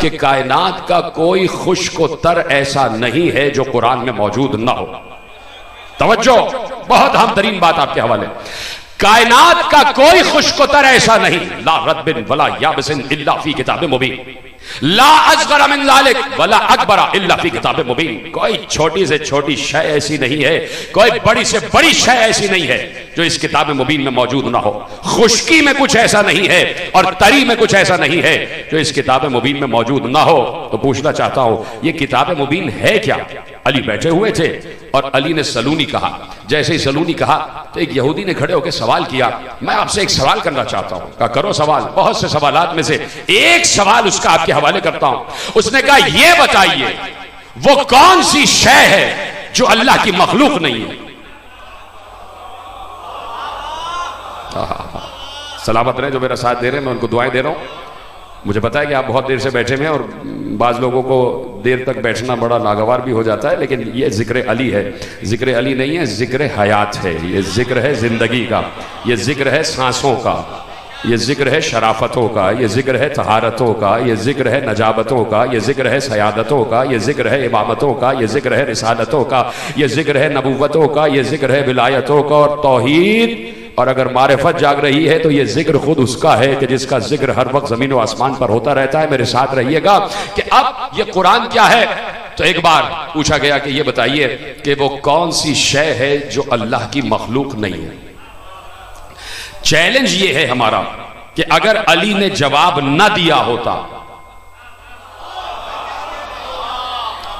कि कायनात का कोई खुश्क तर ऐसा नहीं है जो कुरान में मौजूद ना हो। तवज्जो, बहुत अहम तरीन बात आपके हवाले। कायनात का कोई खुश्क-ओ-तर ऐसा नहीं, ला रत्बिन वला याबिसिन इल्ला फी किताबिन मुबीन, ला असगरा मिन ज़ालिक वला अकबरा इल्ला फी किताबिन मुबीन। कोई छोटी से छोटी शय ऐसी नहीं है, कोई बड़ी से बड़ी शय ऐसी नहीं है जो इस किताब मुबीन में मौजूद ना हो। खुश्की में कुछ ऐसा नहीं है और तरी में कुछ ऐसा नहीं है जो इस किताब मुबीन में मौजूद ना हो। तो पूछना चाहता हूं, ये किताब मुबीन है क्या? अली बैठे हुए थे और अली ने सलूनी कहा। जैसे ही सलूनी कहा तो एक यहूदी ने खड़े होकर सवाल किया, मैं आपसे एक सवाल करना चाहता हूं। कहा करो सवाल। बहुत से सवालात में से एक सवाल उसका आपके हवाले करता हूं। उसने कहा ये बताइए वो कौन सी शय है जो अल्लाह की मखलूक नहीं है? सलामत रहे जो मेरा साथ दे रहे हैं, मैं उनको दुआएं दे रहा हूं। मुझे पता है कि आप बहुत देर से बैठे हुए हैं और बाज़ लोगों को देर तक बैठना बड़ा नागवार भी हो जाता है, लेकिन ये जिक्र अली है। जिक्र अली नहीं है, जिक्र हयात है। ये जिक्र है ज़िंदगी का, ये जिक्र है सांसों का, ये जिक्र है शराफतों का, ये जिक्र है तहारतों का, ये जिक्र है नजाबतों का, ये जिक्र है सयादतों का, ये जिक्र है इमामतों का, ये जिक्र है रिसालतों का, ये जिक्र है नबुव्वतों का, ये जिक्र है विलायतों का और तौहीद। और अगर मारिफत जाग रही है तो ये जिक्र खुद उसका है कि जिसका जिक्र हर वक्त जमीन और आसमान पर होता रहता है। मेरे साथ रहिएगा कि अब ये कुरान क्या है। तो एक बार पूछा गया कि ये बताइए कि वो कौन सी शय है जो अल्लाह की मखलूक नहीं है। चैलेंज ये है हमारा कि अगर अली ने जवाब न दिया होता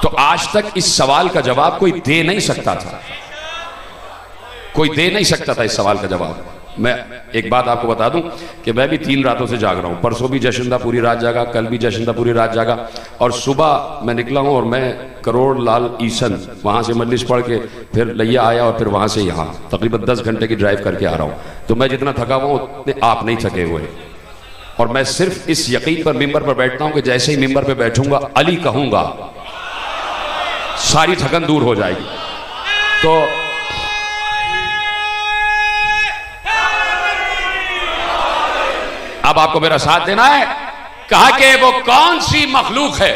तो आज तक इस सवाल का जवाब कोई दे नहीं सकता था। कोई दे नहीं सकता था इस सवाल का जवाब। मैं एक बात आपको बता दूं कि मैं भी 3 रातों से जाग रहा हूं। परसों भी जशनदा पूरी रात जागा, कल भी जशनदा पूरी रात जागा और सुबह मैं निकला हूं और मैं करोड़ लाल ईसन वहां से मजलिस पढ़ के फिर लिया आया और फिर वहां से यहां तकरीबन 10 घंटे की ड्राइव करके आ रहा हूं। तो मैं जितना थका हुआ हूं उतने आप नहीं थके हुए। और मैं सिर्फ इस यकीन पर मिंबर पर बैठता हूं कि जैसे ही मिंबर पर बैठूंगा अली कहूंगा सारी थकन दूर हो जाएगी। तो अब आपको मेरा साथ देना है। कहा कि वो कौन सी मखलूक है,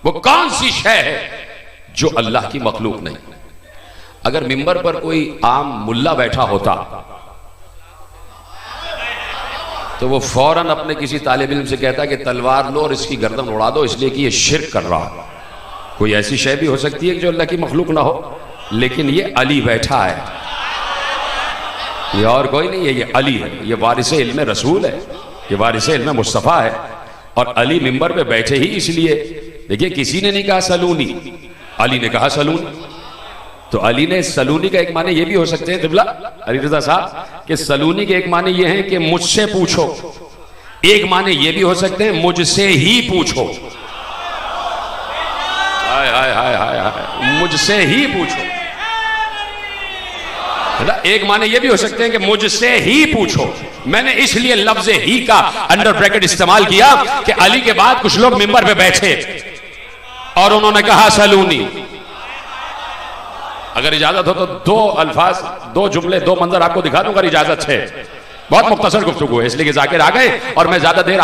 वो कौन सी शय है जो अल्लाह की मखलूक नहीं। अगर मिंबर पर कोई आम मुल्ला बैठा होता तो वो फौरन अपने किसी तालिब इल्म से कहता कि तलवार लो और इसकी गर्दन उड़ा दो, इसलिए कि ये शिर्क कर रहा है। कोई ऐसी शय भी हो सकती है जो अल्लाह की मखलूक ना हो, लेकिन ये अली बैठा है, ये और कोई नहीं है, ये अली है। ये वारिसे इल्म रसूल है, ये वारिसे इल्म मुस्तफ़ा है। और अली मिंबर पे बैठे ही इसलिए, देखिए किसी ने नहीं कहा सलूनी, अली ने कहा सलूनी। तो अली ने सलूनी का एक माने ये भी हो सकते हैं तिबला अली रजा साहब कि सलूनी के एक माने ये हैं कि मुझसे पूछो, एक माने ये भी हो सकते हैं मुझसे ही पूछो। हाय हाय हाय हाय हाय, मुझसे ही पूछो। एक माने ये भी हो सकते हैं कि मुझसे ही पूछो। मैंने इसलिए लफ्ज ही का अंडर ब्रैकेट इस्तेमाल किया कि अली के बाद कुछ लोग मिंबर पे बैठे और उन्होंने कहा सलूनी। अगर इजाजत हो तो 2 अल्फाज, 2 जुमले, 2 मंजर आपको दिखा दूं अगर इजाजत है। बहुत मुख्तसर गुफ्तगू है इसलिए कि जाकिर आ गए और मैं ज्यादा देर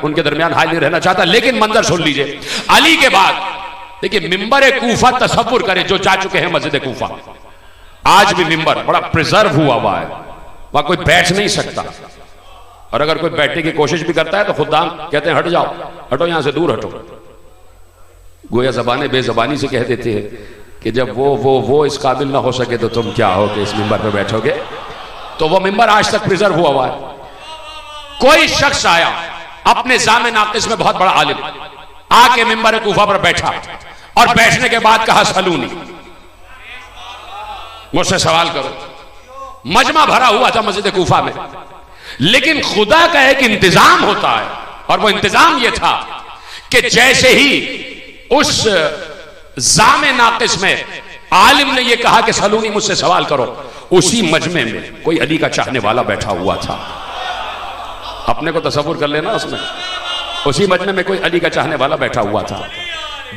उनके दरमियान हाल नहीं रहना चाहता, लेकिन मंजर सुन लीजिए। अली के बाद देखिए मिंबर कूफा तसव्वुर करें, जो जा चुके हैं मस्जिद कूफा, आज भी मिंबर बड़ा प्रिजर्व हुआ है, वहां कोई बैठ नहीं सकता। और अगर कोई बैठने की कोशिश भी करता है तो खुदाम कहते हैं हट जाओ, हटो यहां से दूर हटो। गोया जबाने बेजबानी से कह देते हैं कि जब वो इस काबिल ना हो सके तो तुम क्या हो कि इस मिंबर पे बैठोगे। तो वो मिंबर आज तक प्रिजर्व हुआ है। कोई शख्स आया अपने जामे नाकिस में, बहुत बड़ा आलिम, आके मिंबर कूफा पर बैठा और बैठने के बाद कहा सलूनी, मुझसे सवाल करो। मजमा भरा हुआ था मस्जिद कूफा में, लेकिन खुदा का एक इंतजाम होता है और वो इंतजाम ये था कि जैसे ही उस जामे नाकिस में आलिम ने ये कहा कि सलूनी मुझसे सवाल करो, उसी मजमे में कोई अली का चाहने वाला बैठा हुआ था। अपने को तसव्वुर कर लेना, उसमें उसी मजमे में कोई अली का चाहने वाला बैठा हुआ था।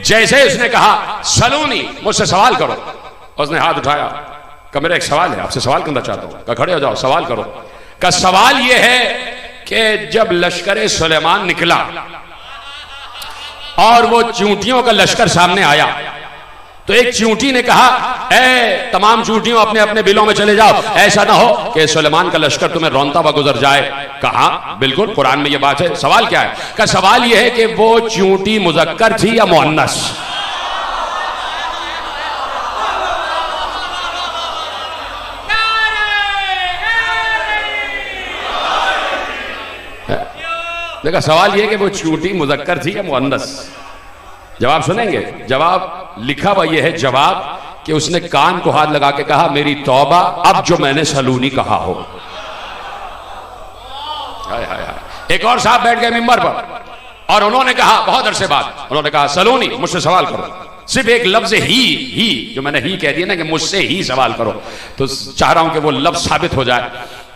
जैसे उसने कहा सलूनी मुझसे सवाल करो, उसने हाथ उठाया, का मेरा एक सवाल है, आपसे सवाल करना चाहता हूं। का खड़े हो जाओ, सवाल करो। का सवाल यह है कि जब लश्कर सुलेमान निकला और वो चींटियों का लश्कर सामने आया तो एक चींटी ने कहा, ए तमाम चींटियों अपने अपने बिलों में चले जाओ, ऐसा ना हो कि सुलेमान का लश्कर तुम्हें रौंता हुआ गुजर जाए। कहा बिल्कुल, कुरान में ये बात है। सवाल क्या है? का सवाल यह है कि वो चींटी मुज़क्कर थी या मुअन्नस? देखा, सवाल यह कि वो चींटी मुज़क्कर थी या मुअन्नस। जवाब सुनेंगे। जवाब लिखा हुआ यह है, जवाब कि उसने कान को हाथ लगा के कहा, मेरी तौबा, अब जो मैंने सलूनी कहा हो। हाय हाय हाय। एक और साहब बैठ गए मिंबर पर और उन्होंने कहा, बहुत अरसे बाद उन्होंने कहा, सलूनी मुझसे सवाल करो, सिर्फ एक लफ्ज ही जो मैंने ही कह दिया ना कि मुझसे ही सवाल करो, तो चाह रहा हूं कि वो लफ्ज साबित हो जाए।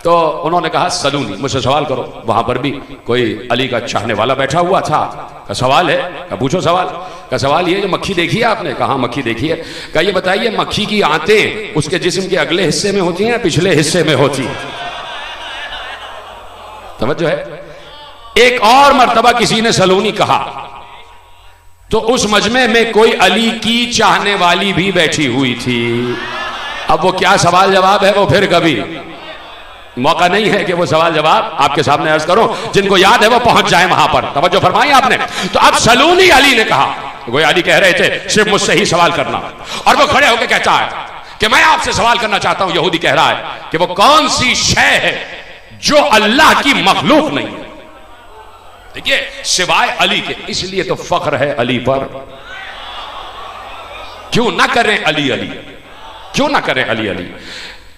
तो उन्होंने कहा, सलूनी मुझसे सवाल करो। वहां पर भी कोई अली का चाहने वाला बैठा हुआ था। का सवाल है? का पूछो सवाल। का सवाल ये, जो मक्खी देखी है आपने? कहा मक्खी देखी है। का ये बताइए, मक्खी की आंतें उसके जिस्म के अगले हिस्से में होती हैं, पिछले हिस्से में होती है? समझो है। एक और मर्तबा किसी ने सलूनी कहा तो उस मजमे में कोई अली की चाहने वाली भी बैठी हुई थी। अब वो क्या सवाल जवाब है, वो फिर कभी मौका नहीं है कि वो सवाल जवाब आपके सामने अर्ज करो। जिनको याद है वो पहुंच जाए वहां पर। तवज्जो फरमाई आपने। तो अब सलूनी अली ने कहा, वो अली कह रहे थे सिर्फ मुझसे ही सवाल करना, और वो खड़े होकर कहता है कि मैं आपसे सवाल करना चाहता हूं। यहूदी कह रहा है कि वो कौन सी शय है जो अल्लाह की मखलूक नहीं है। देखिए, सिवाय अली के। इसलिए तो फख्र है अली पर। क्यों ना करें अली अली, क्यों ना करें अली अली।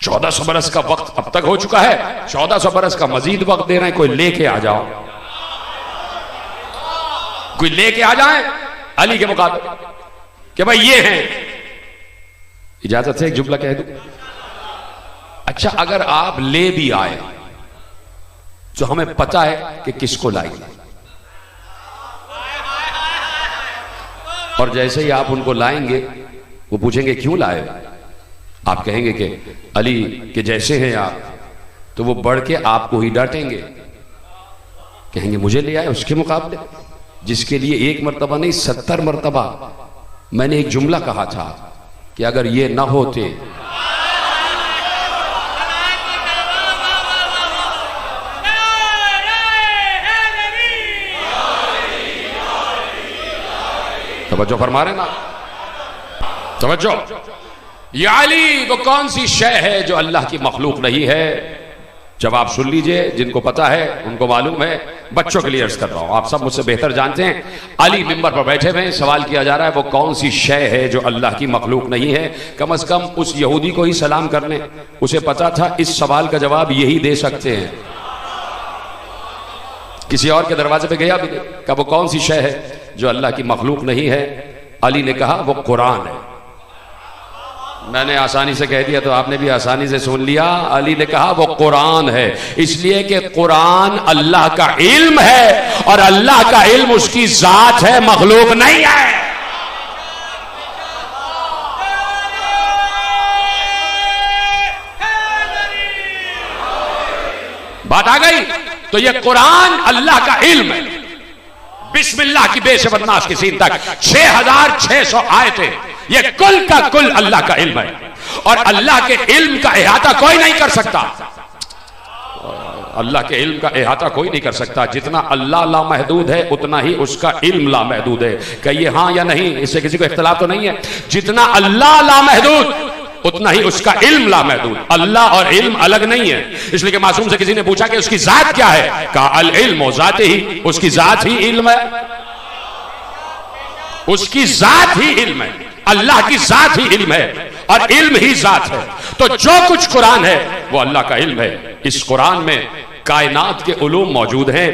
1400 बरस का वक्त अब तक हो चुका है, 1400 बरस का मजीद वक्त दे रहे हैं। कोई लेके आ जाओ, कोई लेके आ जाए अली के मुकाबले कि भाई ये हैं। इजाजत से एक जुमला कह दूं? अच्छा, अगर आप ले भी आए तो हमें पता है कि किसको लाएंगे, और जैसे ही आप उनको लाएंगे वो पूछेंगे क्यों लाए, आप कहेंगे कि अली के जैसे हैं आप, तो वो बढ़ के आपको ही डांटेंगे, कहेंगे मुझे ले आए उसके मुकाबले, जिसके लिए एक मर्तबा नहीं 70 मर्तबा मैंने एक जुमला कहा था कि अगर ये ना होते तवज्जो फरमा रहे ना, तवज्जो। या अली वो कौन सी शय है जो अल्लाह की मखलूक नहीं है? जवाब सुन लीजिए, जिनको पता है उनको मालूम है, बच्चों के लिए अर्ज कर रहा हूं, आप सब मुझसे बेहतर जानते हैं। अली मिंबर पर बैठे हुए, सवाल किया जा रहा है वो कौन सी शय है जो अल्लाह की मखलूक नहीं है। कम से कम उस यहूदी को ही सलाम कर लें, उसे पता था इस सवाल का जवाब यही दे सकते हैं। किसी और के दरवाजे पे गया भी नहीं, कहा वो कौन सी शय है जो अल्लाह की मखलूक नहीं है? अली ने कहा वो कुरान है। मैंने आसानी से कह दिया तो आपने भी आसानी से सुन लिया। अली ने कहा वो कुरान है, इसलिए कि कुरान अल्लाह का इल्म है और अल्लाह का इल्म उसकी जात है, मखलूक नहीं है। बात आ गई? तो ये कुरान अल्लाह का इल्म है। बिस्मिल्लाह की बे से बदमाश की सीन तक 6600 आयतें, ये कुल का कुल अल्लाह का इल्म है, और अल्लाह के इल्म का इहाता कोई नहीं कर सकता। अल्लाह के इल्म का इहाता कोई नहीं कर सकता। जितना अल्लाह लामहदूद है उतना ही उसका इल्म लामहदूद है। कहिए हाँ या नहीं, इससे किसी को इख्तिलाफ तो नहीं है। जितना अल्लाह लामहदूद उतना ही उसका इल्म लामहदूद। अल्लाह और इल्म अलग नहीं है। इसलिए कि मासूम से किसी ने पूछा कि उसकी जात क्या है, कहा अल इल्म जात ही, उसकी जात ही इल्म है, उसकी जात ही इल्म है, अल्लाह की जात ही इल्म है और इल्म ही जात है। तो जो कुछ कुरान है वो अल्लाह का इल्म है। इस कुरान में कायनात के उलूम मौजूद हैं।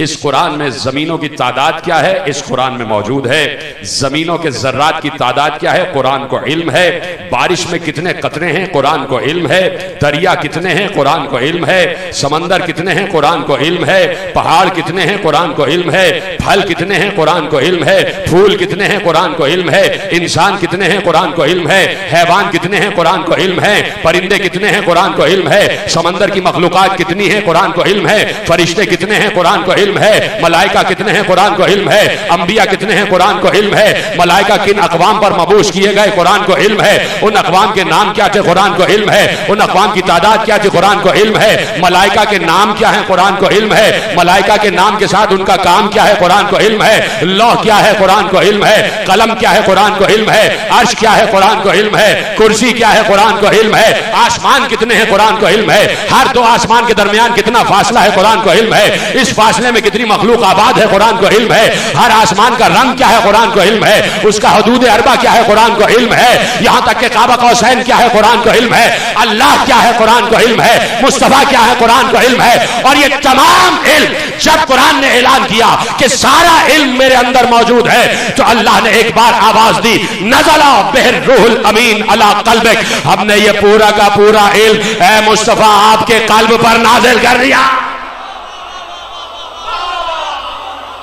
इस कुरान में जमीनों की तादाद क्या है, इस कुरान में मौजूद है। जमीनों के जर्रात की तादाद क्या है, कुरान को इल्म है। बारिश में कितने कतरे हैं, कुरान को इल्म है। दरिया कितने हैं, कुरान को इल्म है। समंदर कितने हैं, कुरान को इल्म है। पहाड़ कितने हैं, कुरान को इल्म है। फल कितने हैं, कुरान को इल्म है। फूल कितने हैं, कुरान को इल्म है। इंसान कितने हैं, कुरान को इल्म है। हैवान कितने हैं, कुरान को इल्म है। परिंदे कितने हैं, कुरान को इल्म है। समंदर की मखलूकात कितनी है, कुरान को इल्म है, फरिश्ते कितने हैं कुरान को इल्म है, मलाइका कितने हैं कुरान को इल्म है, अंबिया कितने हैं कुरान को इल्म है, मलाइका किन अक़वाम पर मबूस किए गए कुरान को इल्म है, उन अक़वाम के नाम क्या थे कुरान को इल्म है, उन अक़वाम की तादाद क्या थी कुरान को इल्म है, मलाइका के नाम क्या है कुरान को इल्म है, मलाइका के नाम के साथ उनका काम क्या है कुरान को इल्म है, लौह क्या है कुरान को इल्म है, कलम क्या है कुरान को इल्म है, अर्श क्या है कुरान को इल्म है, कुर्सी क्या है कुरान को इल्म है, आसमान कितने हैं कुरान को इल्म है, हर दो आसमान के दरमियान कितना फासला है कुरान को इल्म है, इस फासले में कितनी मखलूक आबाद है कुरान को इल्म है, हर आसमान का रंग क्या है कुरान को इल्म है, उसका हदूद अरबा क्या है कुरान को इल्म है, यहां तक कि काबा कौसैन क्या है कुरान को इल्म है, अल्लाह क्या है कुरान को इल्म है, मुस्तफा क्या है कुरान को इल्म है। और ये तमाम इल्म जब कुरान ने ऐलान किया कि सारा इल्म मेरे अंदर मौजूद है, तो अल्लाह ने एक बार आवाज दी, नज़ला बिहिर रूहुल अमीन अला क़ल्बिक, हमने ये पूरा का पूरा इल्म ऐ मुस्तफा आपके कल्ब पर नाज़िल कर दिया।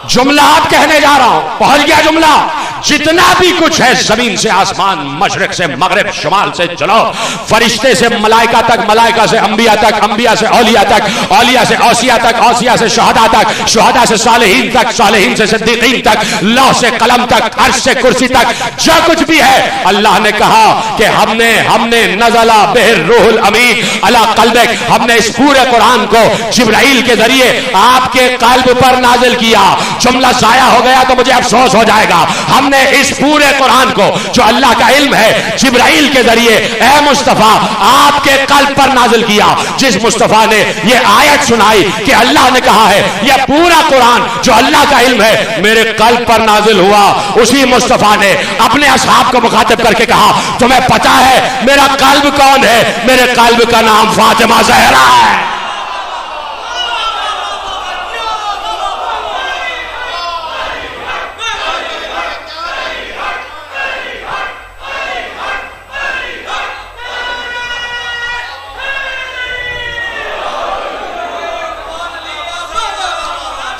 जुमला आप कहने जा रहा हूं, पहुंच गया जुमला। जितना भी कुछ है जमीन से आसमान, मशरिक से मगरिब, शुमाल से जनूब, फरिश्ते से मलाइका तक, मलाइका से अंबिया तक, अंबिया से औलिया तक, औलिया से औसिया तक, औसिया से शुहदा तक, शुहदा से सालिहीन तक, सालिहीन से सिद्दीकीन तक, लौह से कलम तक, अर्श से कुर्सी तक, जो कुछ भी है अल्लाह ने कहा कि हमने नज़ला बिहिर रूहुल अमीन अला क़ल्बिक, हमने इस पूरे कुरान को जिब्राइल के जरिए आपके कल्ब पर नाजिल किया। जुमला जाया हो गया तो मुझे अफसोस हो जाएगा। हमने इस पूरे कुरान को जो अल्लाह का इल्म है जिब्राइल के जरिए ए मुस्तफा आपके कल्ब पर नाजिल किया। जिस मुस्तफा ने ये आयत सुनाई कि अल्लाह ने कहा है यह पूरा कुरान जो अल्लाह का इल्म है मेरे कल्ब पर नाजिल हुआ, उसी मुस्तफा ने अपने असहाब को मुखातिब करके कहा तुम्हें पता है मेरा कल्ब कौन है? मेरे कल्ब का नाम फातिमा ज़हरा है।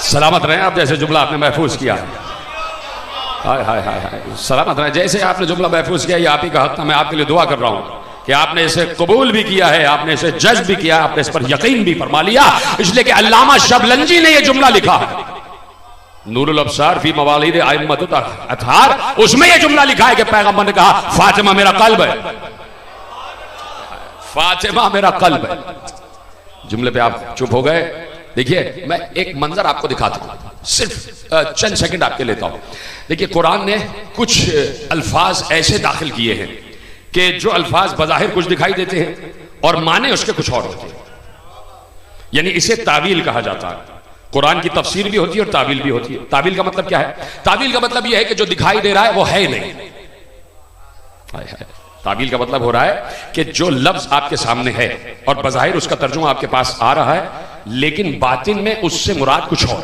सलामत रहे आप, जैसे जुमला आपने महफूज किया। हाय हाय हाय हाय, सलामत रहे जैसे आपने जुमला महफूज किया। ये आप ही का हक था, मैं आपके लिए दुआ कर रहा हूं कि आपने इसे कबूल भी किया है, आपने इसे जज भी किया, आपने इस पर यकीन भी फरमा लिया। इसलिए कि अल्लामा शबलंजी ने यह जुमला लिखा है नूरुल अब्सार फी मवालिद अइम्मतुल अतहार, उसमें यह जुमला लिखा है कि पैगंबर ने कहा फातिमा मेरा कल्ब है, फातिमा मेरा कल्ब है। जुमले पे आप चुप हो गए। देखिए मैं एक मंजर आपको दिखाता हूं, सिर्फ चंद सेकंड आपके लेता हूं। देखिए कुरान ने कुछ अल्फाज ऐसे दाखिल किए हैं कि जो अल्फाज बज़ाहिर कुछ दिखाई देते हैं और माने उसके कुछ और होते हैं, यानी इसे तावील कहा जाता है। कुरान की तफसीर भी होती है और तावील भी होती है। तावील का मतलब क्या है? तावील का मतलब यह है कि जो दिखाई दे रहा है वो है नहीं। तावील का मतलब हो रहा है कि जो लफ्ज आपके सामने है और बज़ाहिर उसका तर्जुमा आपके पास आ रहा है, लेकिन बातिन में उससे मुराद कुछ और।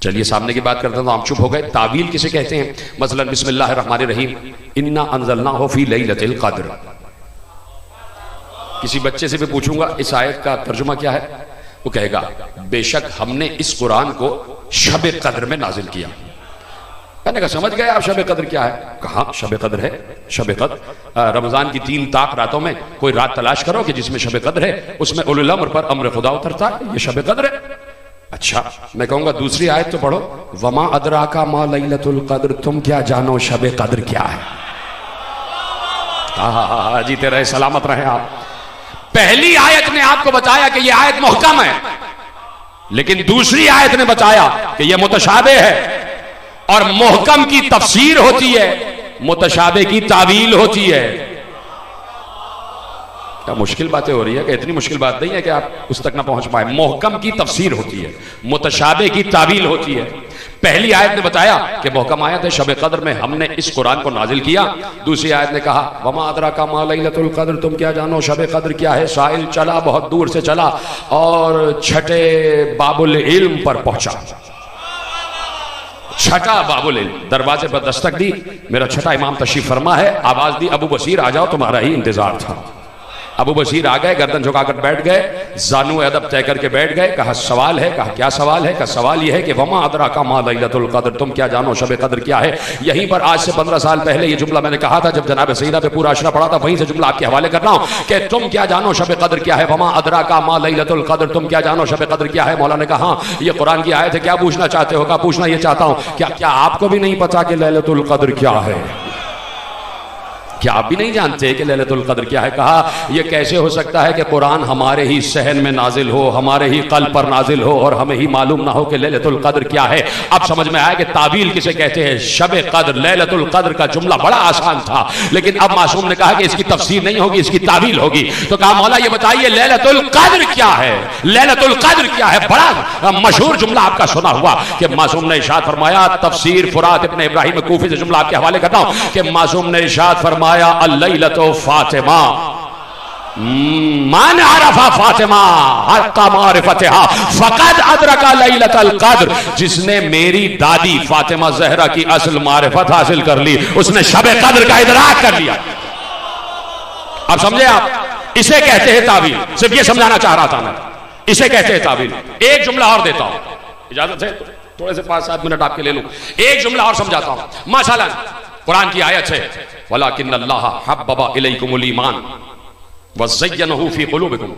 चलिए सामने की बात करते हैं तो आप चुप हो गए। तावील किसे कहते हैं? मसलन बिस्मिल्लाहिर रहमानिर रहीम, इन्ना अंज़लनाहु फी लैलतिल क़द्र। किसी बच्चे से भी पूछूंगा इस आयत का तर्जुमा क्या है, वो कहेगा बेशक हमने इस कुरान को शब कद्र में नाजिल किया। मैंने कहा समझ गए आप शब कद्र क्या है? कहा शब कद्र है, शब कद्र रमजान की 3 ताक रातों में कोई रात तलाश करो कि जिसमें शब कद्र है, उसमें उलुल अम्र पर अम्र खुदा उतरता है, ये शब कद्र है। अच्छा मैं कहूंगा दूसरी आयत तो पढ़ो, वमा अदराका मा लैलतुल कद्र, तुम क्या जानो शब कद्र क्या है? हाँ जीते रहे, सलामत रहे आप। पहली आयत ने आपको बताया कि यह आयत मुहकम है, लेकिन दूसरी आयत ने बताया कि यह मुतशाबे है। और मुहकम की तफसीर होती है, मुतशाबे की तावील होती है। क्या मुश्किल बातें हो रही है? कि इतनी मुश्किल बात नहीं है कि आप उस तक ना पहुंच पाए। मुहकम की तफसीर होती है, मुतशाबे की तावील होती है। पहली आयत ने बताया कि मुहकम आयत है, शब कद्र में हमने इस कुरान को नाजिल किया। दूसरी आयत ने कहा वमा अदराका मा लैलतुल कद्र, तुम क्या जानो शब कद्र क्या है? साइल चला, बहुत दूर से चला और छठे बाबुल इल्म पर पहुंचा। छठा बाबुल इल्म, दरवाजे पर दस्तक दी, मेरा छठा इमाम तशरीफ फरमा है, आवाज दी अबू बशीर आ जाओ, तुम्हारा ही इंतजार था। अबू बशीर आ गए, गर्दन झुकाकर बैठ गए, जानू अदब तय करके बैठ गए। कहा सवाल है? कहा क्या सवाल है? कहा सवाल यह है कि वमा अदराका मा लैलतुल क़द्र, तुम क्या जानो शब कद्र क्या है। यहीं पर आज से 15 साल पहले ये जुमला मैंने कहा था जब जनाब सईदा पे पूरा अशरा पड़ा था, वहीं से जुमला आपके हवाले कर रहा हूं कि तुम क्या जानो शब कद्र क्या है। वमा अदराका मा लैलतुल क़द्र, तुम क्या जानो शब कद्र क्या है। मौला ने कहा हाँ ये कुरान की आयत है, क्या पूछना चाहते हो? कहा पूछना ये चाहता हूं क्या आपको भी नहीं पता कि लैलतुल क़द्र क्या है? क्या आप भी नहीं जानते कि लैलतुल क़द्र क्या है? कहा यह कैसे हो सकता है कि कुरान हमारे ही सहन में नाजिल हो, हमारे ही क़ल्ब पर नाजिल हो और हमें ही मालूम ना हो कि लैलतुल क़द्र क्या है। अब समझ में आया कि तावील किसे कहते हैं। शब क़द्र, लैलतुल क़द्र का जुमला बड़ा आसान था, लेकिन अब मासूम ने कहा कि इसकी तफसीर नहीं होगी, इसकी तावील होगी। तो कहा मौला ये बताइए लैलतुल क़द्र क्या है, लैलतुल क़द्र क्या है। बड़ा मशहूर जुमला आपका सुना हुआ कि मासूम ने इरशाद फरमाया, तफसीर फुरात इब्न इब्राहिम कूफी से जुमला आपके हवाले करता हूं कि मासूम ने इरशाद फरमाया अल्लैलतु फातिमा मान अरफा फातिमा हक़्क़ मारिफतिहा फ़क़द अदरका लैलतुल क़द्र, जिसने मेरी दादी फातिमा ज़हरा की असल मारिफत हासिल कर ली उसने शब क़द्र का इदराक कर लिया। अब समझे आप, इसे कहते हैं तावील। सिर्फ ये समझाना चाह रहा था मैं, इसे कहते हैं तावील। एक जुमला और देता हूं, इजाजत है थोड़े से 5-7 मिनट आपके ले लूं। एक जुमला और समझाता हूं। मसलन कुरान की आयत है वलाकिन्नल्लाह हब्बबा इलैकुमुल ईमान वज़य्यनहु फी क़ुलूबिकुम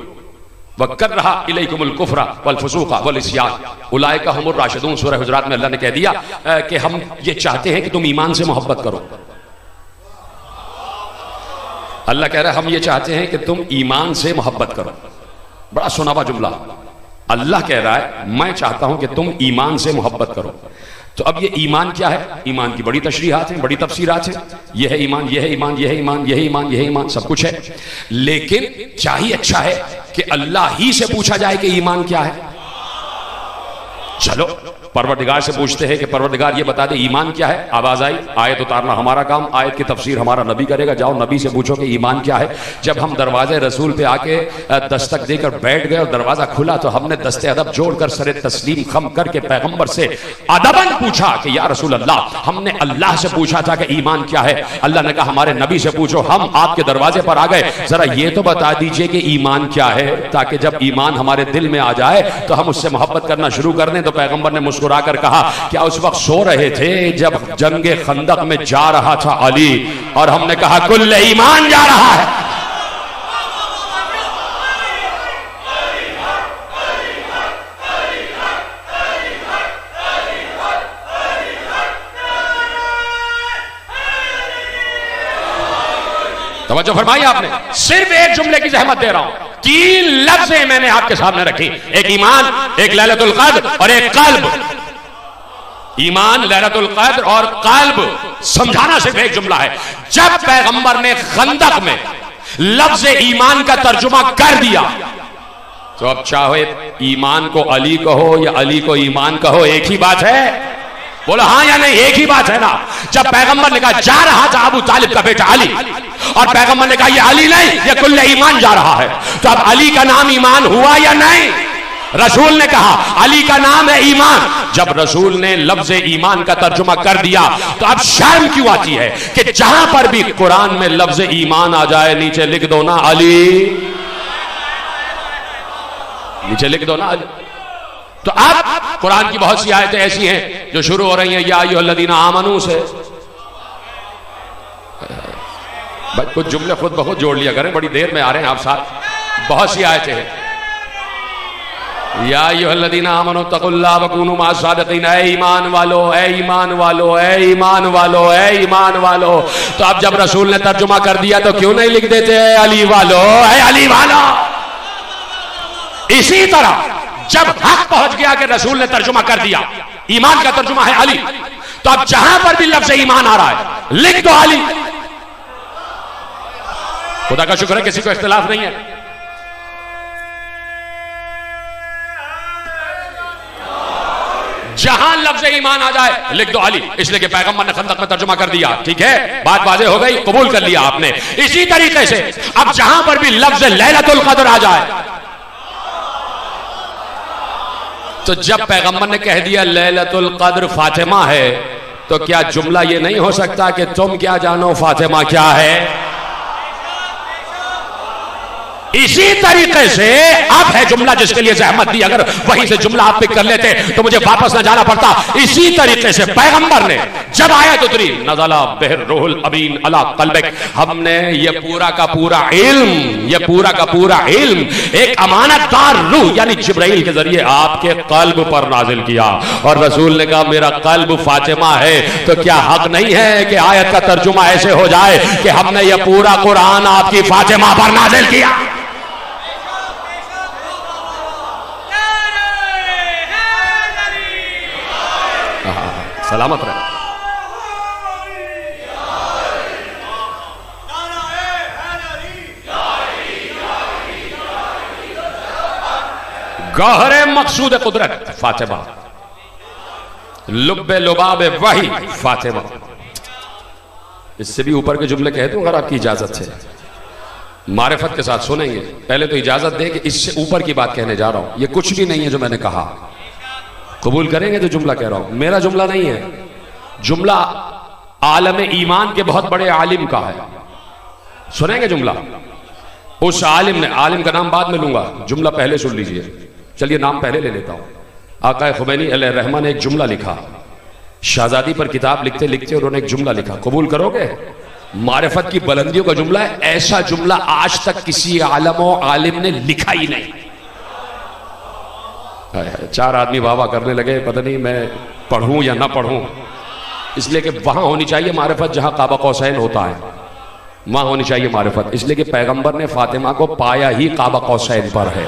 वकर्रहा इलैकुमुल कुफ्र वल फुसूक़ वल इस्यान उलाइका हुमुर राशिदून। सूरह हुजुरात में अल्लाह ने कह दिया कि हम ये चाहते हैं कि तुम ईमान से मोहब्बत करो। अल्लाह कह रहा है हम ये चाहते हैं कि तुम ईमान से मोहब्बत करो। बड़ा सुनावा जुमला। अल्लाह कह रहा है मैं चाहता हूं कि तुम ईमान से मोहब्बत करो। तो अब ये ईमान क्या है? ईमान की बड़ी तशरीहात हैं, बड़ी तफसीरात हैं। यह है ईमान, यह है ईमान, यह है ईमान, यह है ईमान, यह है ईमान, सब कुछ है। लेकिन चाहिए अच्छा है कि अल्लाह ही से पूछा जाए कि ईमान क्या है। चलो परवरदिगार से पूछते हैं कि परवरदिगार ये बता दे ईमान क्या है। आवाज आई, आयत उतारना हमारा काम, आयत की तफसीर हमारा नबी करेगा। जाओ नबी से पूछो कि ईमान क्या है। जब हम दरवाजे रसूल पे आके दस्तक देकर बैठ गए और दरवाजा खुला तो हमने दस्ते अदब जोड़कर सरे तस्लीम खम करके पैगंबर से अदबन पूछा कि या रसूल अल्लाह, हमने अल्लाह से पूछा था कि ईमान क्या है। अल्लाह ने कहा हमारे नबी से पूछो। हम आपके दरवाजे पर आ गए, जरा ये तो बता दीजिए कि ईमान क्या है, ताकि जब ईमान हमारे दिल में आ जाए तो हम उससे मोहब्बत करना शुरू कर दें। तो पैगंबर ने मुस्कुरा कर कहा क्या उस वक्त सो रहे थे जब जंगे खंदक में जा रहा था अली? और हमने कहा कुल ईमान जा रहा है। तवज्जो फरमाई आपने। सिर्फ एक जुमले की जहमत दे रहा हूं, 3 लफ्ज़ें मैंने आपके सामने रखी, एक ईमान, एक लैलतुल क़द्र और एक क़ल्ब। ईमान, लैलतुल क़द्र और क़ल्ब समझाना सिर्फ एक जुमला है। जब पैगंबर ने खंदक में लफ्ज़ ईमान का तर्जुमा कर दिया तो अब चाहे ईमान को अली कहो या अली को ईमान कहो, एक ही बात है। बोलो हाँ या नहीं, एक ही बात है ना। जब पैगंबर ने कहा जा रहा था अबू तालिब का बेटा अली, और पैगंबर ने कहा ये अली नहीं ये कुल्ले ईमान जा रहा है, तो अब अली का नाम ईमान हुआ या नहीं? रसूल ने कहा अली का नाम है ईमान। जब रसूल ने लफ्ज ईमान का तर्जुमा कर दिया तो अब शर्म क्यों आती है कि जहां पर भी कुरान में लफ्ज ईमान आ जाए नीचे लिख दो ना अली, नीचे लिख दो ना अली। तो अब कुरान की बहुत सी आयतें ऐसी हैं जो शुरू हो रही हैं या अय्युहल्लज़ीना आमनू से। कुछ जुमले खुद बहुत जोड़ लिया करें, बड़ी देर में आ रहे हैं आप साथ। बहुत सी आयतें हैं या अय्युहल्लज़ीना आमनू तक़ुल्लाह वकूनू मअस सादिक़ीन, ऐ ईमान वालो, ऐ ईमान वालो, ऐ ईमान वालो, ऐ ईमान वालो। तो अब जब रसूल ने तर्जुमा कर दिया तो क्यों नहीं लिख देते ऐ अली वालो, ऐ अली वालो। इसी तरह जब हक पहुंच गया कि रसूल ने तर्जुमा कर दिया ईमान का तर्जुमा है अली, तो अब जहां पर भी लफ्ज़ ईमान आ रहा है लिख दो अली। खुदा का शुक्र है किसी को इख्तिलाफ नहीं है। जहां लफ्ज़ ईमान आ जाए लिख दो अली, इसलिए कि पैगंबर ने खंदक में तर्जुमा कर दिया। ठीक है, बात वाज़ेह हो गई, कबूल कर लिया आपने। इसी तरीके से अब जहां पर भी लफ्ज़ लैलतुल क़द्र आ जाए, तो जब पैगंबर ने कह दिया लैलतुल क़द्र फातिमा है, तो क्या जुमला ये नहीं हो सकता कि तुम क्या जानो फातिमा क्या है? इसी तरीके से अब है जुमला जिसके लिए जहमत दी, अगर वहीं से जुमला आप पिक कर लेते तो मुझे वापस ना जाना पड़ता। इसी तरीके से पैगंबर ने जब आयत उतरी नज़ला बिहिर रूहुल अमीन अला क़ल्बिक, हमने ये पूरा का पूरा इल्म एक अमानतदार रूह यानी जिब्राइल के जरिए आपके कल्ब पर नाजिल किया। और रसूल ने कहा मेरा कल्ब फातिमा है, तो क्या हक नहीं है कि आयत का तर्जुमा ऐसे हो जाए कि हमने ये पूरा कुरान आपकी फातिमा पर नाजिल किया। सलामत रहे। गहरे मकसूद कुदरत फातिमा, लुब्बे लुबाबे वही फातिमा। इससे भी ऊपर के जुमले कह दूं अगर आपकी इजाजत से, मारिफत के साथ सुनेंगे। पहले तो इजाजत दें कि इससे ऊपर की बात कहने जा रहा हूं, ये कुछ भी नहीं है जो मैंने कहा। कबूल करेंगे तो जुमला कह रहा हूं, मेरा जुमला नहीं है, जुमला आलम ईमान के बहुत बड़े आलिम का है। सुनेंगे जुमला उस आलिम ने, आलिम का नाम बाद में लूंगा, जुमला पहले सुन लीजिए। चलिए नाम पहले ले लेता हूं। आका खुमैनी अलैहिर्रहमा ने एक जुमला लिखा, शहजादी पर किताब लिखते लिखते उन्होंने एक जुमला लिखा, कबूल करोगे? मारिफत की बुलंदियों का जुमला है। ऐसा जुमला आज तक किसी आलम और आलिम ने लिखा ही नहीं। चार आदमी वाह वाह करने लगे, पता नहीं मैं पढ़ूं या ना पढ़ूं, इसलिए कि वहां होनी चाहिए मारिफत जहां काबा कौसैन होता है, वहां होनी चाहिए मारिफत। इसलिए कि पैगंबर ने फातिमा को पाया ही काबा कौसैन पर है।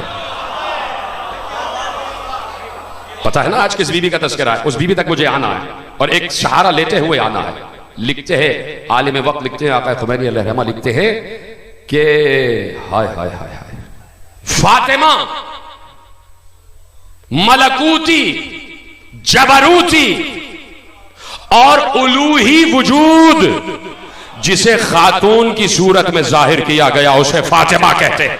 पता है ना आज किस बीबी का तस्करा है, उस बीबी तक मुझे आना है और एक सहारा लेते हुए आना है। लिखते हैं आलिम वक्त, लिखते हैं आका खुमैनी अलैहिर्रहमा लिखते हैं कि हाय हाय हाय हाय फातिमा मलकूती, जबरूती और उलूही वजूद जिसे खातून की सूरत में जाहिर किया गया उसे फातिमा कहते हैं।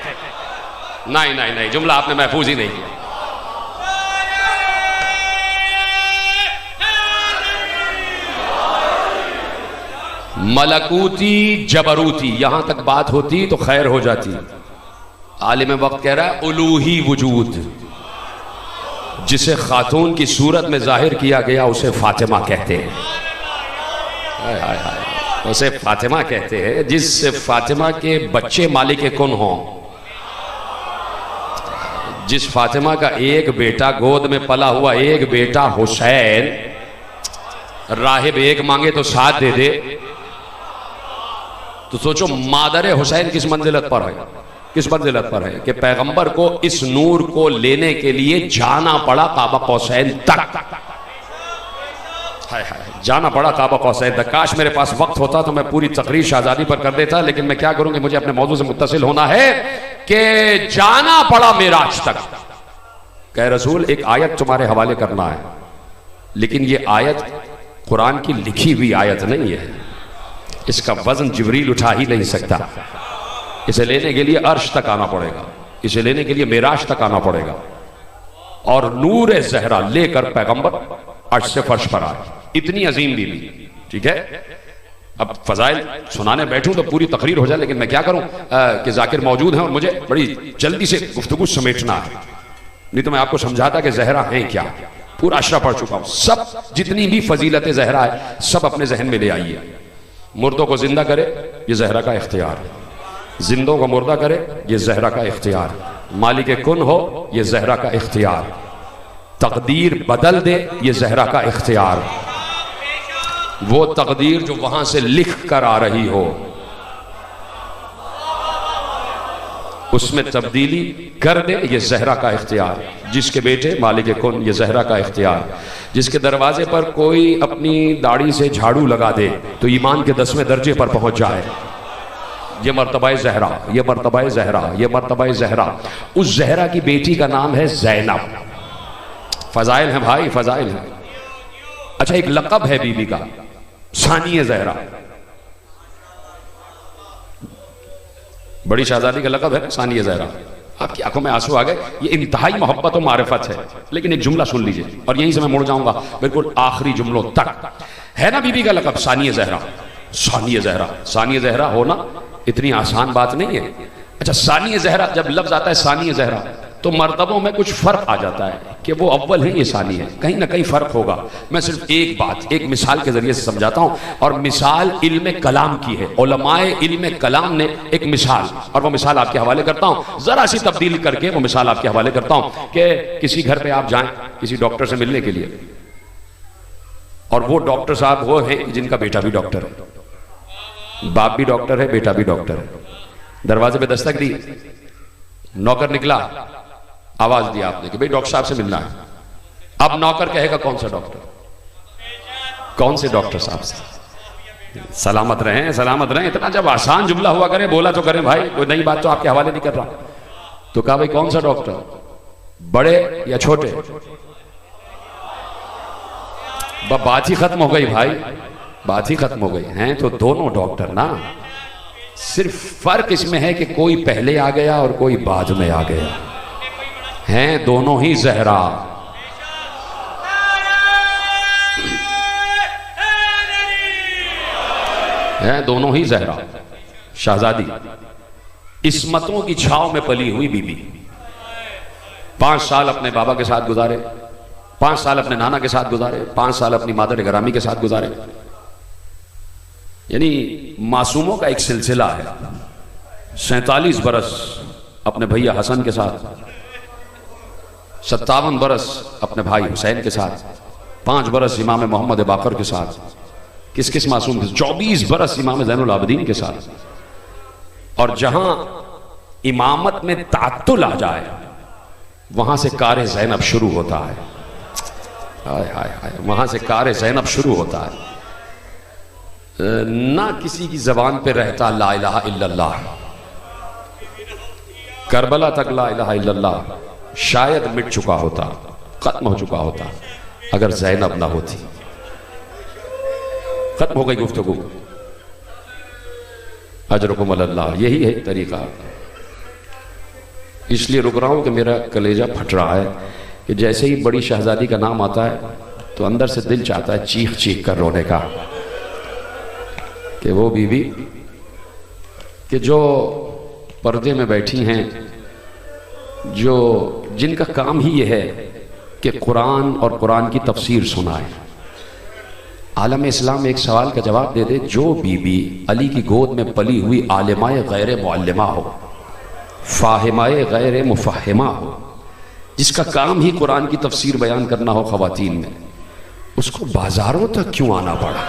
नहीं नहीं नहीं, जुमला आपने महफूज ही नहीं किया। मलकूती जबरूती यहां तक बात होती तो खैर हो जाती। आलिम वक्त कह रहा है उलूही वजूद जिसे खातून की सूरत में जाहिर किया गया उसे फातिमा कहते हैं। हाय हाय हाय, उसे फातिमा कहते हैं जिससे फातिमा के बच्चे मालिक कुन हों। जिस फातिमा का एक बेटा गोद में पला हुआ, एक बेटा हुसैन, राहिब एक मांगे तो साथ दे दे, तो सोचो मादर हुसैन किस मंजिलत पर है, किस मंजिलत पर है कि पैगंबर को इस नूर को लेने के लिए जाना पड़ा काबा कौसैन तक। हाय हाय, जाना पड़ा काबा कौसैन तक। काश मेरे पास वक्त होता तो मैं पूरी तकरीर शहजादी पर कर देता, लेकिन मैं क्या करूंगी, मुझे अपने मौजू से मुत्तसिल होना है कि जाना पड़ा मेराज तक। कह रसूल एक आयत तुम्हारे हवाले करना है, लेकिन ये आयत कुरान की लिखी हुई आयत नहीं है, इसका वजन जिब्रील उठा ही नहीं सकता। इसे लेने के लिए अर्श तक आना पड़ेगा, इसे लेने के लिए मेराज तक आना पड़ेगा। और नूर ज़हरा लेकर पैगंबर अर्श से फर्श पर आए। इतनी अजीम बीवी, ठीक है। अब फजाइल सुनाने बैठूं तो पूरी तकरीर हो जाए, लेकिन मैं क्या करूं कि जाकिर मौजूद हैं और मुझे बड़ी जल्दी से गुफ्तगू समेटना है, नहीं तो मैं आपको समझाता कि ज़हरा है क्या। पूरा अशरा पढ़ चुका हूं, सब जितनी भी फजीलत ज़हरा है सब अपने जहन में ले आइए। मुर्दों को जिंदा करे ये ज़हरा का इख्तियार, जिंदों को मुर्दा करे ये ज़हरा का इख्तियार, मालिक कुन हो ये ज़हरा का इख्तियार, तकदीर बदल दे ये ज़हरा का इख्तियार, वो तकदीर जो वहां से लिख कर आ रही हो उसमें तब्दीली कर दे ये ज़हरा का इख्तियार, जिसके बेटे मालिक कुन ये ज़हरा का इख्तियार, जिसके दरवाजे पर कोई अपनी दाढ़ी से झाड़ू लगा दे तो ईमान के 10वें दर्जे पर पहुंच जाए। ये मर्तबा ज़हरा, ये मर्तबा ज़हरा, ये मर्तबा ज़हरा। उस ज़हरा की बेटी का नाम है ज़ैनब। फजाइल है भाई, फजाइल है। अच्छा एक लक़ब है बीबी का, सानिए ज़हरा, बड़ी शहजादी का लक़ब है सानिए ज़हरा। आपकी आंखों में आंसू आ गए, ये इंतहाई मोहब्बत और मारिफत है। लेकिन एक जुमला सुन लीजिए और यहीं से मैं मुड़ जाऊंगा बिल्कुल आखिरी जुमलों तक। है ना बीबी का लक़ब सानिए ज़हरा, सानिए ज़हरा। सानिए ज़हरा होना इतनी आसान बात नहीं है। अच्छा, सानी ज़हरा, जब लफ्ज़ आता है सानी ज़हरा तो मर्तबों में कुछ फ़र्क आ जाता है कि वो अव्वल है, ये सानी है, कहीं ना कहीं फ़र्क होगा। मैं सिर्फ एक बात, एक मिसाल के ज़रिए से समझाता हूँ, और मिसाल इल्म कलाम की है। उलमाए इल्म कलाम ने एक मिसाल, और वो मिसाल आपके हवाले करता हूँ, ज़रा सी तब्दील करके वो मिसाल आपके हवाले करता हूँ कि किसी घर पर आप जाएँ किसी डॉक्टर से मिलने के लिए, और वो डॉक्टर साहब वो है जिनका बेटा भी डॉक्टर है, बाप भी डॉक्टर है, बेटा भी डॉक्टर है। दरवाजे पे दस्तक दी, नौकर निकला, आवाज दिया आपने कि भाई डॉक्टर साहब से मिलना है। अब नौकर कहेगा कौन सा डॉक्टर, कौन से डॉक्टर साहब से? सलामत रहें, सलामत रहें, इतना जब आसान जुमला हुआ करें, बोला तो करें भाई, कोई नई बात तो आपके हवाले नहीं कर रहा। तो कहा भाई कौन सा डॉक्टर, बड़े या छोटे? बात ही खत्म हो गई भाई, बात ही खत्म हो गई। हैं तो दोनों डॉक्टर ना, सिर्फ फर्क इसमें है कि कोई पहले आ गया और कोई बाद में आ गया, हैं दोनों ही ज़हरा। हैं दोनों ही ज़हरा, शहजादी, इस्मतों की छाव में पली हुई बीबी। 5 साल अपने बाबा के साथ गुजारे, 5 साल अपने नाना के साथ गुजारे, 5 साल अपनी मादर ग्रामी के साथ गुजारे। यानी मासूमों का एक सिलसिला है। 47 बरस अपने भैया हसन के साथ, 57 बरस अपने भाई हुसैन के साथ, 5 बरस इमाम मोहम्मद बाकर के साथ, किस किस मासूम के, 24 बरस इमाम ज़ैनुल आबिदीन के साथ। और जहां इमामत में तात्तुल आ जाए वहां से कार ज़ैनब शुरू होता है। हाय हाय हाय, वहां से कार ज़ैनब शुरू होता है। ना किसी की जबान पे रहता ला इलाहा इल्लल्लाह, करबला तक ला इलाहा इल्लल्लाह शायद मिट चुका होता, खत्म हो चुका होता अगर ज़ैनब ना होती। खत्म हो गई गुफ्तगू। अजरुकुम अल्लाह, यही है तरीका। इसलिए रुक रहा हूं कि मेरा कलेजा फट रहा है कि जैसे ही बड़ी शहजादी का नाम आता है तो अंदर से दिल चाहता है चीख चीख कर रोने का, कि वो बीवी कि जो पर्दे में बैठी हैं, जो जिनका काम ही ये है कि कुरान और कुरान की तफसीर सुनाए। आलम इस्लाम एक सवाल का जवाब दे दे, जो बीबी अली की गोद में पली हुई आलिमाए गैर मुअल्लिमा हो, फाहिमाए गैर मुफहिमा हो, जिसका काम ही कुरान की तफसीर बयान करना हो ख़वातीन में, उसको बाजारों तक क्यों आना पड़ा?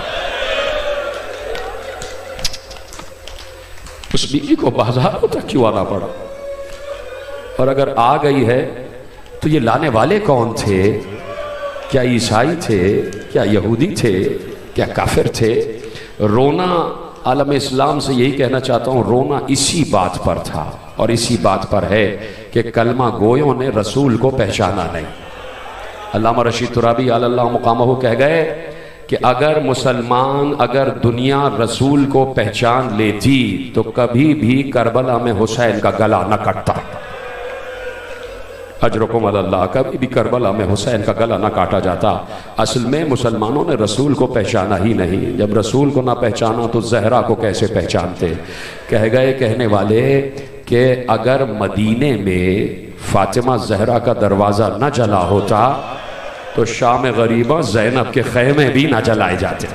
उस बीवी को बाजारों तक क्यों आना पड़ा? और अगर आ गई है तो ये लाने वाले कौन थे? क्या ईसाई थे? क्या यहूदी थे? क्या काफिर थे? रोना आलम इस्लाम से यही कहना चाहता हूँ, रोना इसी बात पर था और इसी बात पर है कि कलमा गोयों ने रसूल को पहचाना नहीं। अल्लामा रशीद तुराबी अल्लाह मुकामहू कह गए कि अगर मुसलमान, अगर दुनिया रसूल को पहचान लेती तो कभी भी करबला में हुसैन का गला न कटता। अजरुकुम अल्लाह, कभी भी करबला में हुसैन का गला न काटा जाता। असल में मुसलमानों ने रसूल को पहचाना ही नहीं। जब रसूल को ना पहचाना तो जहरा को कैसे पहचानते? कह गए कहने वाले कि अगर मदीने में फातिमा जहरा का दरवाज़ा न जला होता तो शाम गरीबा ज़ैनब के खैमे भी ना जलाए जाते।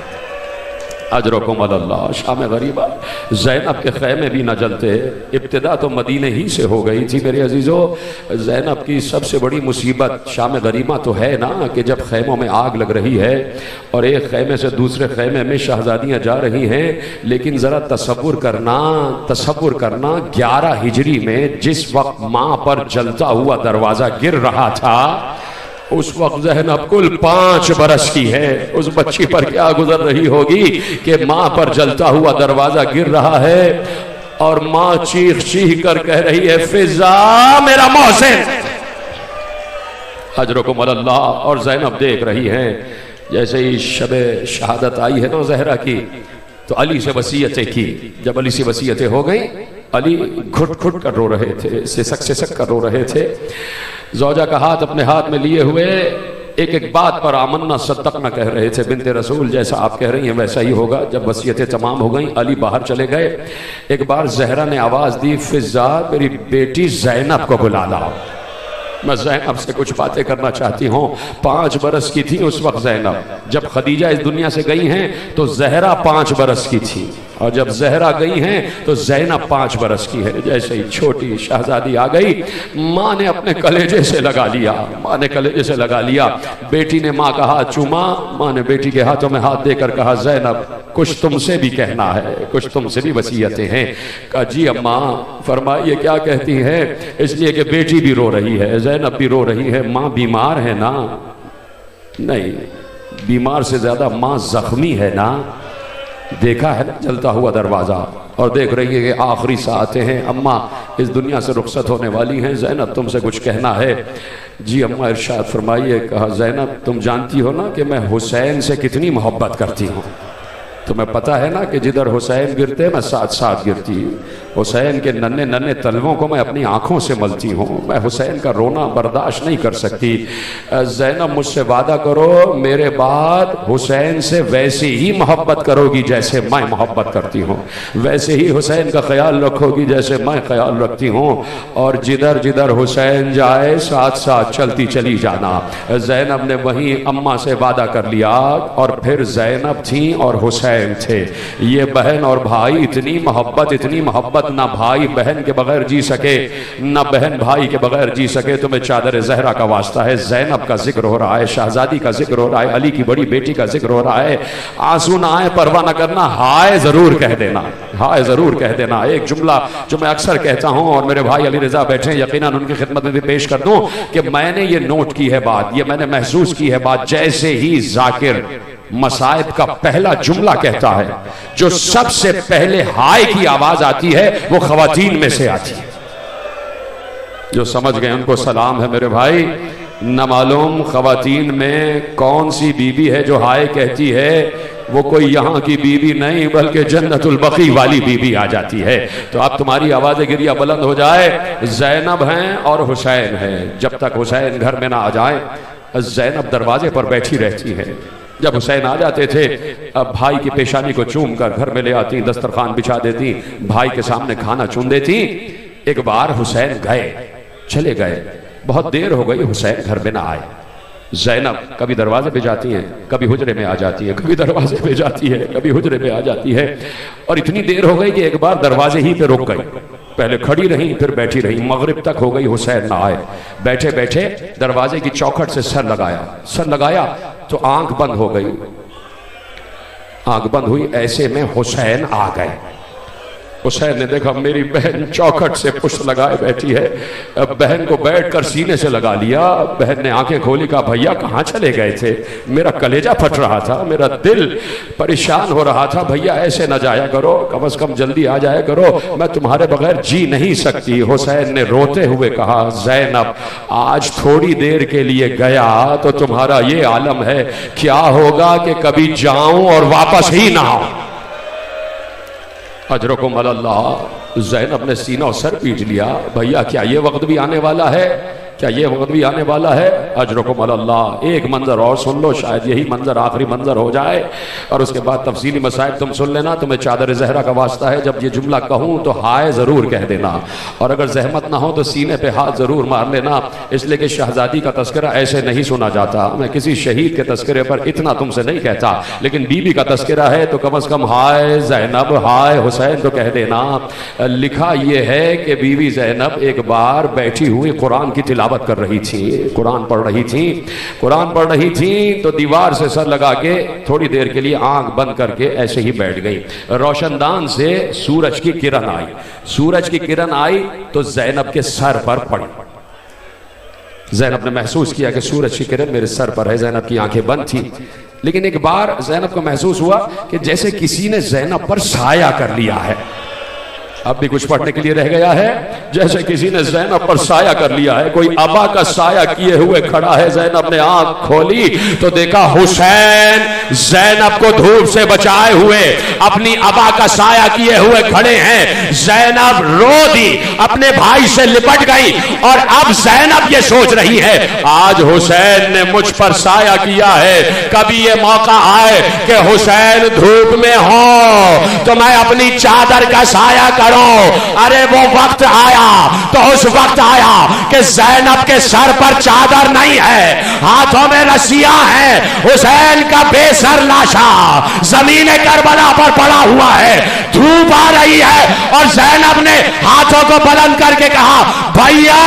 अजरुकुम अल्लाह, शाम गरीबा ज़ैनब के खैमे भी ना जलते। इब्तिदा तो मदीने ही से हो गई थी मेरे अजीज़ों। ज़ैनब की सबसे बड़ी मुसीबत शाम गरीबा तो है ना कि जब खैमों में आग लग रही है और एक खैमे से दूसरे खैमे में शहजादियाँ जा रही हैं। लेकिन ज़रा तसव्वुर करना 11 हिजरी में जिस वक्त माँ पर जलता हुआ दरवाज़ा गिर रहा था, उस वक्त ज़ैनब कुल 5 बरस की है। उस बच्ची पर क्या गुजर रही होगी कि माँ पर जलता हुआ दरवाजा गिर रहा है और माँ चीख चीख कर कह रही है, फिजा मेरा मोहसिन। अजरुकुम अल्लाह। और ज़ैनब देख रही हैं, जैसे ही शबे शहादत आई है ना ज़हरा की, तो अली से वसीयतें की। जब अली से वसीयतें हो गई, अली घुट घुट कर रो रहे थे, सिसक सिसक कर रो रहे थे। ज़ौजा का हाथ अपने हाथ में लिए हुए एक एक बात पर आमन्ना सद्दक़ना कह रहे थे। बिन्ते रसूल, जैसा आप कह रही हैं वैसा ही होगा। जब वसीयतें तमाम हो गई, अली बाहर चले गए। एक बार जहरा ने आवाज़ दी, फिज़ा मेरी बेटी ज़ैनब को बुला लाओ, मैं ज़ैनब से कुछ बातें करना चाहती हूँ। 5 बरस की थी उस वक्त ज़ैनब। जब खदीजा इस दुनिया से गई हैं तो ज़हरा 5 बरस की थी, और जब ज़हरा गई हैं तो ज़ैनब 5 बरस की है। जैसे ही छोटी शहजादी आ गई, माँ ने अपने कलेजे से लगा लिया, माँ ने कलेजे से लगा लिया। बेटी ने माँ का हाथ चूमा, माँ ने बेटी के हाथों में हाथ देकर कहा, ज़ैनब कुछ तुमसे भी कहना है, कुछ तुमसे भी वसीयतें हैं। कहा जी अम्मा। फरमाइए क्या कहती हैं? इसलिए कि बेटी भी रो रही है, ज़ैनब भी रो रही है। माँ बीमार है ना? नहीं, बीमार से ज्यादा माँ जख्मी है ना। देखा है ना जलता हुआ दरवाजा, और देख रही है कि आखिरी साथें हैं, अम्मा इस दुनिया से रुखसत होने वाली हैं, ज़ैनब तुमसे कुछ कहना है। जी अम्मा इरशाद फरमाइए। कहा, ज़ैनब तुम जानती हो ना कि मैं हुसैन से कितनी मोहब्बत करती हूँ। तुम्हें पता है ना कि जिधर हुसैन गिरते मैं साथ साथ गिरती हूँ। हुसैन के नन्हे नन्हे तलवों को मैं अपनी आंखों से मलती हूँ। मैं हुसैन का रोना बर्दाश्त नहीं कर सकती। ज़ैनब मुझसे वादा करो, मेरे बाद हुसैन से वैसे ही मोहब्बत करोगी जैसे मैं मोहब्बत करती हूँ, वैसे ही हुसैन का ख्याल रखोगी जैसे मैं ख्याल रखती हूँ, और जिधर जिधर हुसैन जाए साथ साथ चलती चली जाना। ज़ैनब ने वहीं अम्मा से वादा कर लिया, और फिर ज़ैनब थी और हुसैन थे। ये बहन और भाई इतनी मोहब्बत, ना भाई बहन के बगैर जी सके, ना बहन भाई के बगैर जी सके। तुम्हें चादर ज़हरा का वास्ता है, ज़ैनब का जिक्र हो रहा है, शहजादी का जिक्र हो रहा है, अली की बड़ी बेटी का जिक्र हो रहा है। आंसू ना आए, परवाह ना करना, हाय जरूर कह देना, हाय जरूर कह देना। एक जुमला जो मैं अक्सर कहता हूं, और मेरे भाई अली रजा बैठे हैं, यकीनन उनकी खिदमत में भी पेश कर दूं कि मैंने ये नोट की है बात, ये मैंने महसूस की है बात। जैसे ही जाकिर मसाइब का पहला जुमला कहता है, जो सबसे पहले हाय की आवाज आती है वो खवातीन में से आती है। जो समझ गए उनको सलाम है मेरे भाई। न मालूम खवातीन में कौन सी बीबी है जो हाय कहती है, वो कोई यहाँ की बीबी नहीं बल्कि जन्नतुल बकी वाली बीबी आ जाती है। तो अब तुम्हारी आवाज़ गिरिया बुलंद हो जाए। ज़ैनब हैं और हुसैन है। जब तक हुसैन घर में ना आ जाए, ज़ैनब दरवाजे पर बैठी रहती है। जब हुसैन आ जाते थे, अब भाई की पेशानी को चूम कर घर में ले आती, दस्तरखान बिछा देती, भाई के सामने खाना चुन देती। एक बार हुसैन गए, चले गए, बहुत देर हो गई, हुसैन घर में ना आए। ज़ैनब कभी दरवाजे पे जाती हैं, कभी हुजरे में आ जाती है, कभी दरवाजे पे जाती है, कभी हुजरे में आ जाती है। और इतनी देर हो गई कि एक बार दरवाजे ही पे रुक गई। पहले खड़ी रही, फिर बैठी रही, मगरिब तक हो गई, हुसैन ना आए। बैठे बैठे दरवाजे की चौखट से सर लगाया तो आंख बंद हो गई। आंख बंद हुई, ऐसे में हुसैन आ गए। हुसैन ने देखा मेरी बहन चौखट से पुष्ट लगाए बैठी है। अब बहन को बैठकर सीने से लगा लिया। बहन ने आंखें खोली, कहा भैया कहाँ चले गए थे? मेरा कलेजा फट रहा था, मेरा दिल परेशान हो रहा था। भैया ऐसे न जाया करो, कम से कम जल्दी आ जाया करो, मैं तुम्हारे बगैर जी नहीं सकती। हुसैन ने रोते हुए कहा, ज़ैनब आज थोड़ी देर के लिए गया तो तुम्हारा ये आलम है, क्या होगा कि कभी जाऊं और वापस ही ना आऊं। अजरकुम अल्लाह। ज़ैनब ने सीना और सर पीट लिया, भैया क्या ये वक्त भी आने वाला है? क्या ये वक्त भी आने वाला है? अजरकुम अल्लाह। एक मंजर और सुन लो, शायद यही मंजर आखिरी मंजर हो जाए, और उसके बाद तफसीली मसाइल तुम सुन लेना। तुम्हें चादर ज़हरा का वास्ता है, जब ये जुमला कहूँ तो हाय ज़रूर कह देना, और अगर जहमत ना हो तो सीने पे हाथ ज़रूर मार लेना। इसलिए कि शहजादी का तस्करा ऐसे नहीं सुना जाता। मैं किसी शहीद के तस्करे पर इतना तुमसे नहीं कहता, लेकिन बीबी का तस्करा है तो कम अज़ कम हाय ज़ैनब, हाय हुसैन तो कह देना। लिखा यह है कि बीबी ज़ैनब एक बार बैठी हुई कुरान की तिलावत कर रही थी, कुरान पढ़ रही थी तो दीवार से सर लगा के थोड़ी देर के लिए आंख बंद करके ऐसे ही बैठ गई। रोशनदान से सूरज की किरण आई तो ज़ैनब के सर पर पड़ी। ज़ैनब ने महसूस किया कि सूरज की किरण मेरे सर पर है। ज़ैनब की आंखें बंद थी, लेकिन एक बार ज़ैनब को महसूस हुआ कि जैसे किसी ने ज़ैनब पर साया कर लिया है। अब भी कुछ पढ़ने के लिए रह गया है। जैसे किसी ने ज़ैनब पर साया कर लिया है, कोई अबा का साया किए हुए खड़ा है। ज़ैनब ने आंख खोली तो देखा हुसैन ज़ैनब को धूप से बचाए हुए अपनी अबा का साया किए हुए खड़े हैं। ज़ैनब रो दी, अपने भाई से लिपट गई और अब ज़ैनब ये सोच रही है आज हुसैन ने मुझ पर साया किया है, कभी ये मौका आए कि हुसैन धूप में हो तो मैं अपनी चादर का साया करूं। अरे वो वक्त आया तो उस वक्त आया कि ज़ैनब के सर पर चादर नहीं है, हाथों में रस्सियां हैं। हुसैन का बेसर लाशा जमीन करबला पर पड़ा हुआ है, धूप आ रही है और ज़ैनब ने हाथों को बुलंद करके कहा भैया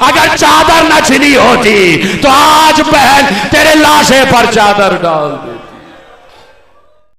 अगर चादर न छिनी होती तो आज बहन तेरे लाशे पर चादर डाल दी।